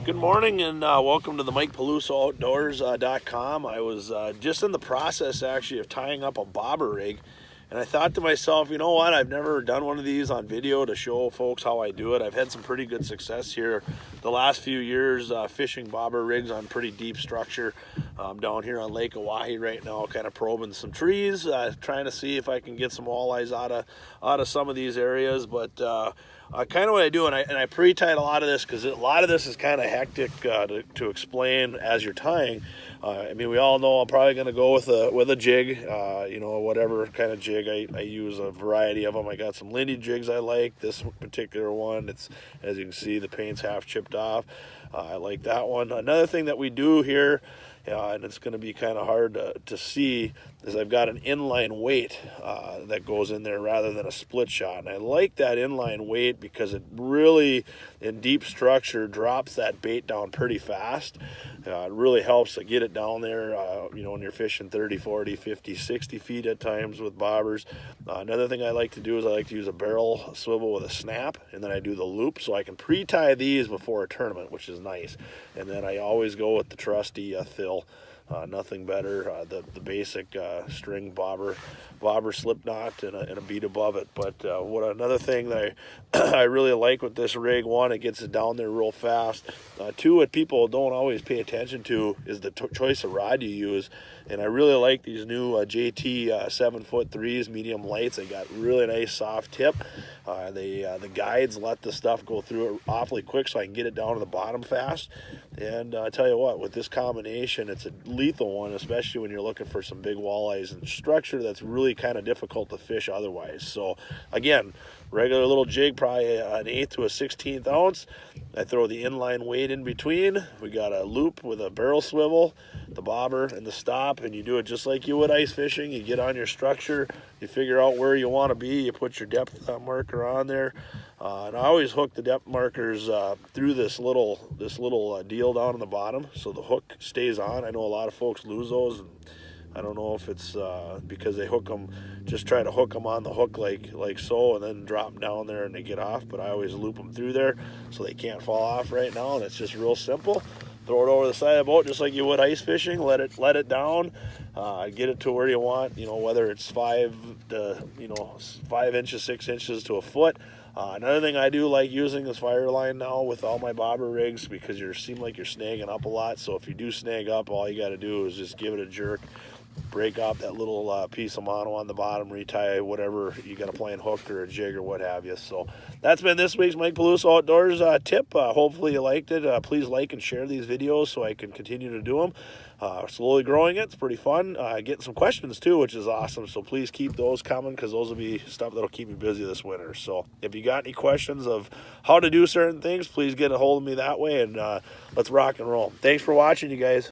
Good morning and welcome to the MikePalusoOutdoors.com. I was just in the process actually of tying up a bobber rig, and I thought to myself, you know what, I've never done one of these on video to show folks how I do it. I've had some pretty good success here the last few years fishing bobber rigs on pretty deep structure. I'm down here on Lake Oahe right now, kind of probing some trees, trying to see if I can get some walleyes out of some of these areas. But kind of what I do, and I pre-tied a lot of this because a lot of this is kind of hectic to explain as you're tying. I mean, we all know I'm probably going to go with a jig, you know, whatever kind of jig. I use a variety of them. I got some Lindy jigs I like. This particular one, it's, as you can see, the paint's half chipped off. I like that one. Another thing that we do here, and it's going to be kind of hard to see, is I've got an inline weight that goes in there rather than a split shot. And I like that inline weight because it really, in deep structure, drops that bait down pretty fast. It really helps to get it down there, you know, when you're fishing 30, 40, 50, 60 feet at times with bobbers. Another thing I like to do is I like to use a barrel swivel with a snap, and then I do the loop, so I can pre-tie these before a tournament, which is nice. And then I always go with the trusty thill. Nothing better, the basic string bobber slip knot and a bead above it. But another thing that I really like with this rig, one, it gets it down there real fast. Two, what people don't always pay attention to is the choice of rod you use. And I really like these new JT 7'3" medium lights. They got really nice soft tip. The guides let the stuff go through it awfully quick so I can get it down to the bottom fast. And I tell you what, with this combination, it's a lethal one, especially when you're looking for some big walleyes and structure that's really kind of difficult to fish otherwise. So again, regular little jig, probably an 1/8 to a 1/16 ounce. I throw the inline weight in between. We got a loop with a barrel swivel, the bobber, and the stop, and you do it just like you would ice fishing. You get on your structure, you figure out where you want to be, you put your depth marker on there, and I always hook the depth markers through this little deal down on the bottom, so the hook stays on. I know a lot of folks lose those, and I don't know if it's because they just try to hook them on the hook like so, and then drop them down there and they get off. But I always loop them through there so they can't fall off right now, and it's just real simple. Throw it over the side of the boat just like you would ice fishing. Let it down. Get it to where you want. You know, whether it's 5 inches, 6 inches to a foot. Another thing I do like using is fire line now with all my bobber rigs, because you seem like you're snagging up a lot. So if you do snag up, all you got to do is just give it a jerk, break off that little piece of mono on the bottom, retie whatever you got a plain hook or a jig or what have you. So that's been this week's Mike Paluso Outdoors tip. Hopefully you liked it. Please like and share these videos so I can continue to do them. Slowly growing it. It's pretty fun. Getting some questions too, which is awesome. So please keep those coming, because those will be stuff that'll keep me busy this winter. So if you got any questions of how to do certain things, please get a hold of me that way, and let's rock and roll. Thanks for watching, you guys.